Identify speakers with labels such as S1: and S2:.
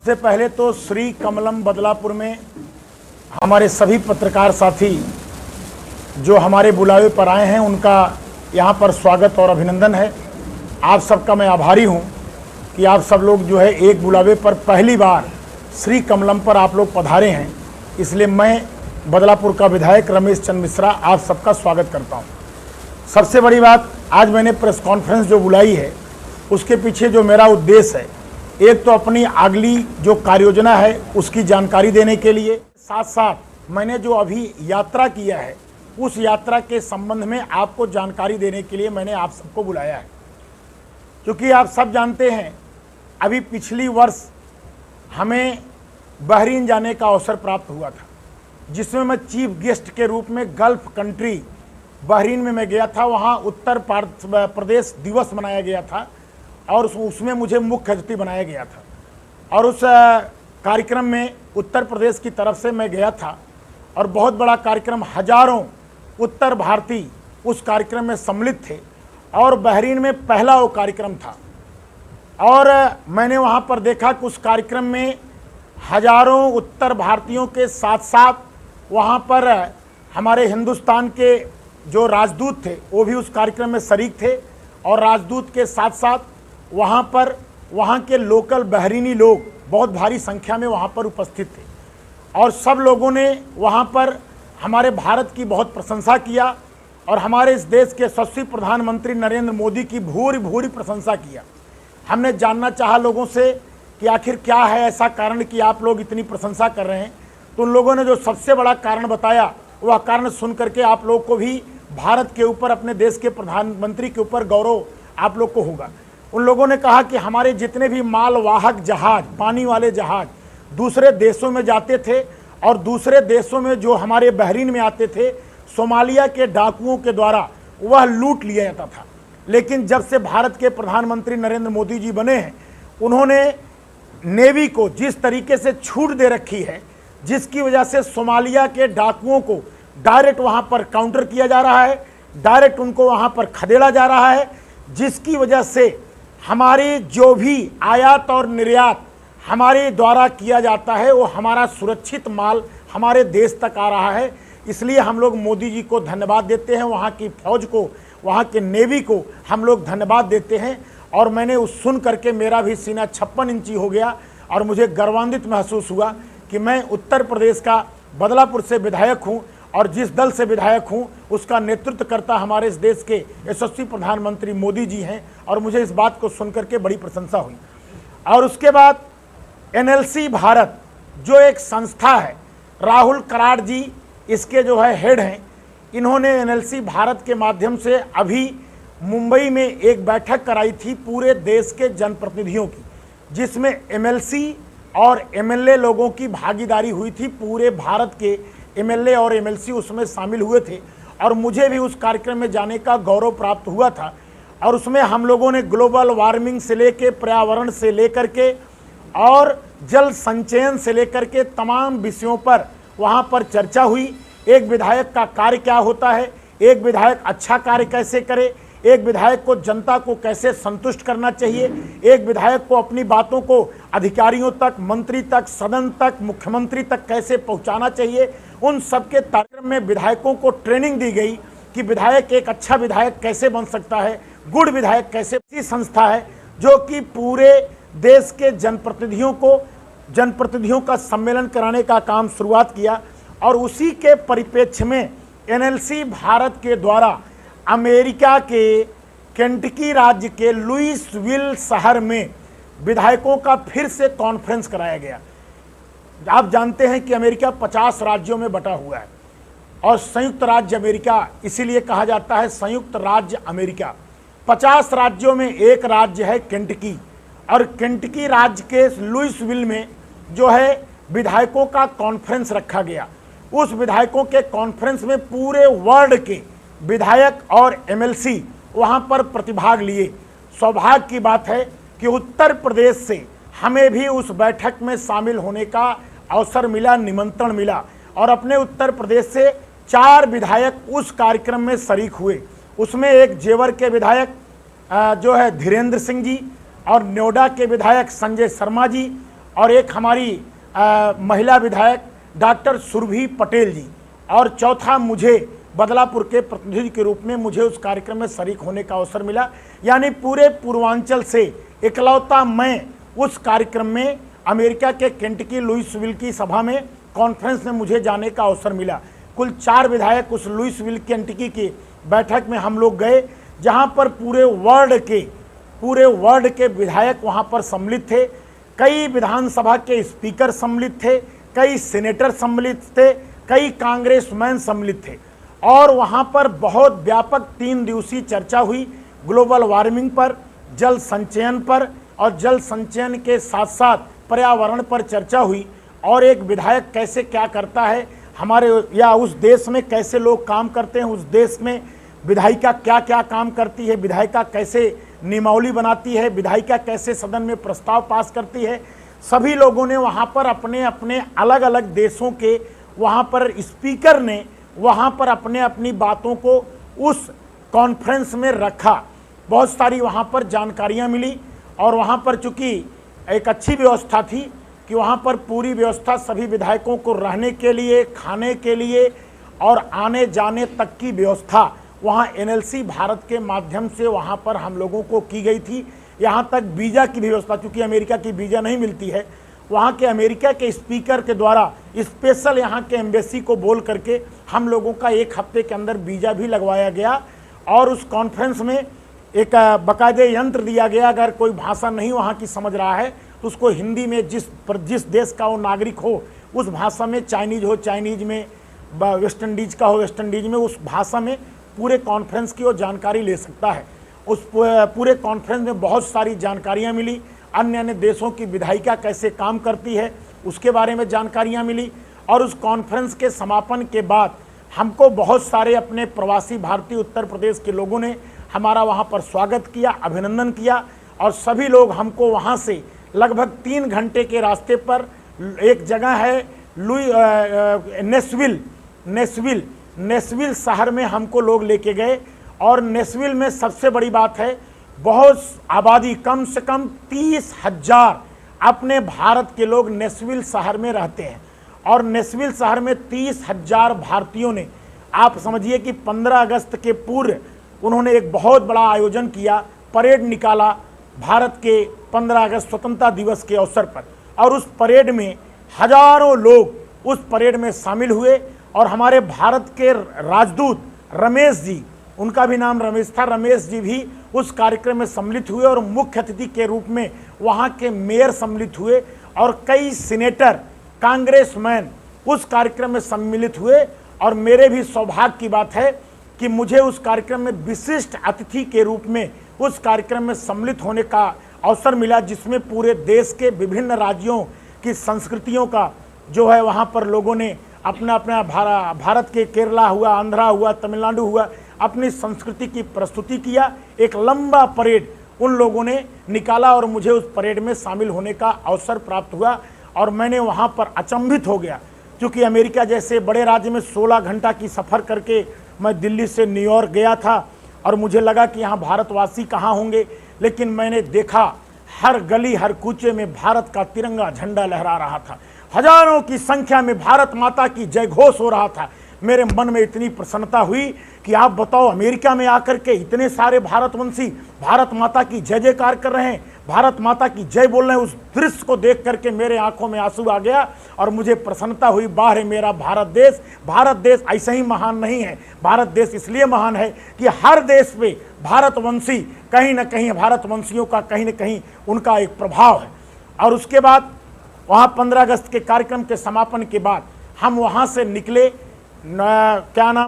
S1: सबसे पहले तो श्री कमलम बदलापुर में हमारे सभी पत्रकार साथी जो हमारे बुलावे पर आए हैं उनका यहाँ पर स्वागत और अभिनंदन है। आप सबका मैं आभारी हूँ कि आप सब लोग जो है एक बुलावे पर पहली बार श्री कमलम पर आप लोग पधारे हैं, इसलिए मैं बदलापुर का विधायक रमेश चंद्र मिश्रा आप सबका स्वागत करता हूँ। सबसे बड़ी बात, आज मैंने प्रेस कॉन्फ्रेंस जो बुलाई है उसके पीछे जो मेरा उद्देश्य है, एक तो अपनी अगली जो कार्ययोजना है उसकी जानकारी देने के लिए, साथ साथ मैंने जो अभी यात्रा किया है उस यात्रा के संबंध में आपको जानकारी देने के लिए मैंने आप सबको बुलाया है। क्योंकि आप सब जानते हैं अभी पिछली वर्ष हमें बहरीन जाने का अवसर प्राप्त हुआ था, जिसमें मैं चीफ गेस्ट के रूप में गल्फ कंट्री बहरीन में मैं गया था। वहाँ उत्तर प्रदेश दिवस मनाया गया था और उसमें मुझे मुख्य अतिथि बनाया गया था और उस कार्यक्रम में उत्तर प्रदेश की तरफ से मैं गया था और बहुत बड़ा कार्यक्रम, हजारों उत्तर भारतीय उस कार्यक्रम में सम्मिलित थे और बहरीन में पहला वो कार्यक्रम था। और मैंने वहाँ पर देखा कि उस कार्यक्रम में हजारों उत्तर भारतीयों के साथ साथ वहाँ पर हमारे हिंदुस्तान के जो राजदूत थे वो भी उस कार्यक्रम में शरीक थे और राजदूत के साथ साथ वहाँ पर वहाँ के लोकल बहरीनी लोग बहुत भारी संख्या में वहाँ पर उपस्थित थे और सब लोगों ने वहाँ पर हमारे भारत की बहुत प्रशंसा किया और हमारे इस देश के यशस्वी प्रधानमंत्री नरेंद्र मोदी की भूरी भूरी प्रशंसा किया। हमने जानना चाहा लोगों से कि आखिर क्या है ऐसा कारण कि आप लोग इतनी प्रशंसा कर रहे हैं, तो उन लोगों ने जो सबसे बड़ा कारण बताया वह कारण सुन करके आप लोग को भी भारत के ऊपर, अपने देश के प्रधानमंत्री के ऊपर गौरव आप लोग को होगा। उन लोगों ने कहा कि हमारे जितने भी मालवाहक जहाज, पानी वाले जहाज दूसरे देशों में जाते थे और दूसरे देशों में जो हमारे बहरीन में आते थे, सोमालिया के डाकुओं के द्वारा वह लूट लिया जाता था। लेकिन जब से भारत के प्रधानमंत्री नरेंद्र मोदी जी बने हैं, उन्होंने नेवी को जिस तरीके से छूट दे रखी है, जिसकी वजह से सोमालिया के डाकुओं को डायरेक्ट वहाँ पर काउंटर किया जा रहा है, डायरेक्ट उनको वहाँ पर खदेड़ा जा रहा है, जिसकी वजह से हमारी जो भी आयात और निर्यात हमारे द्वारा किया जाता है वो हमारा सुरक्षित माल हमारे देश तक आ रहा है। इसलिए हम लोग मोदी जी को धन्यवाद देते हैं, वहाँ की फौज को, वहाँ के नेवी को हम लोग धन्यवाद देते हैं। और मैंने उस सुन करके मेरा भी सीना 56 इंची हो गया और मुझे गर्वान्वित महसूस हुआ कि मैं उत्तर प्रदेश का बदलापुर से विधायक हूँ और जिस दल से विधायक हूँ उसका नेतृत्व करता हमारे इस देश के यशस्वी प्रधानमंत्री मोदी जी हैं और मुझे इस बात को सुनकर के बड़ी प्रशंसा हुई। और उसके बाद NLC भारत जो एक संस्था है, राहुल कराड़ जी इसके जो है हेड हैं, इन्होंने NLC भारत के माध्यम से अभी मुंबई में एक बैठक कराई थी पूरे देश के जनप्रतिनिधियों की, जिसमें MLC और MLA लोगों की भागीदारी हुई थी। पूरे भारत के MLA और MLC उसमें शामिल हुए थे और मुझे भी उस कार्यक्रम में जाने का गौरव प्राप्त हुआ था। और उसमें हम लोगों ने ग्लोबल वार्मिंग से लेकर, पर्यावरण से लेकर के और जल संचयन से लेकर के तमाम विषयों पर वहाँ पर चर्चा हुई। एक विधायक का कार्य क्या होता है, एक विधायक अच्छा कार्य कैसे करे, एक विधायक को जनता को कैसे संतुष्ट करना चाहिए, एक विधायक को अपनी बातों को अधिकारियों तक, मंत्री तक, सदन तक, मुख्यमंत्री तक कैसे पहुंचाना चाहिए, उन सबके कार्यक्रम में विधायकों को ट्रेनिंग दी गई कि विधायक एक अच्छा विधायक कैसे बन सकता है, गुड विधायक कैसे। ऐसी संस्था है जो कि पूरे देश के जनप्रतिनिधियों का सम्मेलन कराने का काम शुरुआत किया और उसी के परिप्रेक्ष्य में NLC भारत के द्वारा अमेरिका के केंटकी राज्य के लुइसविल शहर में विधायकों का फिर से कॉन्फ्रेंस कराया गया। आप जानते हैं कि अमेरिका 50 राज्यों में बटा हुआ है और संयुक्त राज्य अमेरिका इसीलिए कहा जाता है संयुक्त राज्य अमेरिका। 50 राज्यों में एक राज्य है केंटकी और केंटकी राज्य के लुइसविल में जो है विधायकों का कॉन्फ्रेंस रखा गया। उस विधायकों के कॉन्फ्रेंस में पूरे वर्ल्ड के विधायक और MLC वहाँ पर प्रतिभाग लिए। सौभाग्य की बात है कि उत्तर प्रदेश से हमें भी उस बैठक में शामिल होने का अवसर मिला, निमंत्रण मिला और अपने उत्तर प्रदेश से 4 विधायक उस कार्यक्रम में शरीक हुए। उसमें एक जेवर के विधायक जो है धीरेन्द्र सिंह जी और नोएडा के विधायक संजय शर्मा जी और एक हमारी महिला विधायक डॉक्टर सुरभि पटेल जी, और चौथा मुझे बदलापुर के प्रतिनिधि के रूप में मुझे उस कार्यक्रम में शरीक होने का अवसर मिला। यानी पूरे पूर्वांचल से इकलौता मैं उस कार्यक्रम में अमेरिका के केंटकी लुइसविल की सभा में कॉन्फ्रेंस में मुझे जाने का अवसर मिला। कुल 4 विधायक उस लुइसविल केंटकी की बैठक में हम लोग गए, जहां पर पूरे वर्ल्ड के विधायक वहां पर सम्मिलित थे। कई विधानसभा के स्पीकर सम्मिलित थे, कई सेनेटर सम्मिलित थे, कई कांग्रेसमैन सम्मिलित थे, और वहां पर बहुत व्यापक 3 दिवसीय चर्चा हुई ग्लोबल वार्मिंग पर, जल संचयन पर, और जल संचयन के साथ साथ पर्यावरण पर चर्चा हुई। और एक विधायक कैसे क्या करता है हमारे या उस देश में, कैसे लोग काम करते हैं, उस देश में विधायिका क्या क्या काम करती है, विधायिका कैसे नियमावली बनाती है, विधायिका कैसे सदन में प्रस्ताव पास करती है। सभी लोगों ने वहाँ पर अपने अपने अलग अलग देशों के वहाँ पर स्पीकर ने वहाँ पर अपने अपनी बातों को उस कॉन्फ्रेंस में रखा। बहुत सारी वहाँ पर जानकारियाँ मिली, और वहाँ पर चूँकि एक अच्छी व्यवस्था थी कि वहाँ पर पूरी व्यवस्था सभी विधायकों को रहने के लिए, खाने के लिए और आने जाने तक की व्यवस्था वहाँ एनएलसी भारत के माध्यम से वहाँ पर हम लोगों को की गई थी। यहाँ तक वीज़ा की व्यवस्था, चूँकि अमेरिका की वीज़ा नहीं मिलती है, वहाँ के अमेरिका के स्पीकर के द्वारा स्पेशल यहाँ के एम्बेसी को बोल करके हम लोगों का 1 हफ्ते के अंदर वीज़ा भी लगवाया गया। और उस कॉन्फ्रेंस में एक बाकायदे यंत्र दिया गया, अगर कोई भाषा नहीं वहाँ की समझ रहा है तो उसको हिंदी में जिस देश का वो नागरिक हो उस भाषा में, चाइनीज हो चाइनीज में, वेस्ट इंडीज का हो वेस्ट इंडीज में, उस भाषा में पूरे कॉन्फ्रेंस की वो जानकारी ले सकता है। उस पूरे कॉन्फ्रेंस में बहुत सारी जानकारियाँ मिली। अन्य अन्य देशों की विधायिका कैसे काम करती है उसके बारे में जानकारियाँ मिली। और उस कॉन्फ्रेंस के समापन के बाद हमको बहुत सारे अपने प्रवासी भारतीय उत्तर प्रदेश के लोगों ने हमारा वहाँ पर स्वागत किया, अभिनंदन किया। और सभी लोग हमको वहाँ से लगभग 3 घंटे के रास्ते पर एक जगह है नेशविल शहर में हमको लोग लेके गए। और नेशविल में सबसे बड़ी बात है, बहुत आबादी, कम से कम 30,000 अपने भारत के लोग नेशविल शहर में रहते हैं। और नेशविल शहर में 30,000 भारतीयों ने, आप समझिए कि 15 अगस्त के पूर्व उन्होंने एक बहुत बड़ा आयोजन किया, परेड निकाला भारत के 15 अगस्त स्वतंत्रता दिवस के अवसर पर। और उस परेड में हजारों लोग उस परेड में शामिल हुए। और हमारे भारत के राजदूत रमेश जी, उनका भी नाम रमेश था, रमेश जी भी उस कार्यक्रम में सम्मिलित हुए। और मुख्य अतिथि के रूप में वहाँ के मेयर सम्मिलित हुए, और कई सीनेटर, कांग्रेसमैन उस कार्यक्रम में सम्मिलित हुए। और मेरे भी सौभाग्य की बात है कि मुझे उस कार्यक्रम में विशिष्ट अतिथि के रूप में उस कार्यक्रम में सम्मिलित होने का अवसर मिला, जिसमें पूरे देश के विभिन्न राज्यों की संस्कृतियों का जो है वहाँ पर लोगों ने अपना अपना भारत के केरला हुआ, आंध्रा हुआ, तमिलनाडु हुआ, अपनी संस्कृति की प्रस्तुति किया। एक लंबा परेड उन लोगों ने निकाला और मुझे उस परेड में शामिल होने का अवसर प्राप्त हुआ। और मैंने वहाँ पर अचंभित हो गया, क्योंकि अमेरिका जैसे बड़े राज्य में 16 घंटा की सफ़र करके मैं दिल्ली से न्यूयॉर्क गया था, और मुझे लगा कि यहाँ भारतवासी कहाँ होंगे। लेकिन मैंने देखा हर गली हर कूचे में भारत का तिरंगा झंडा लहरा रहा था, हजारों की संख्या में भारत माता की जय घोष हो रहा था। मेरे मन में इतनी प्रसन्नता हुई कि आप बताओ, अमेरिका में आकर के इतने सारे भारतवंशी भारत माता की जय जयकार कर रहे हैं, भारत माता की जय बोल रहे हैं। उस दृश्य को देख करके मेरे आंखों में आंसू आ गया और मुझे प्रसन्नता हुई, वाह रे मेरा भारत देश। भारत देश ऐसे ही महान नहीं है, भारत देश इसलिए महान है कि हर देश पे भारतवंशी कहीं ना कहीं, भारतवंशियों का कहीं ना कहीं उनका एक प्रभाव है। और उसके बाद वहाँ 15 अगस्त के कार्यक्रम के समापन के बाद हम वहाँ से निकले, क्या नाम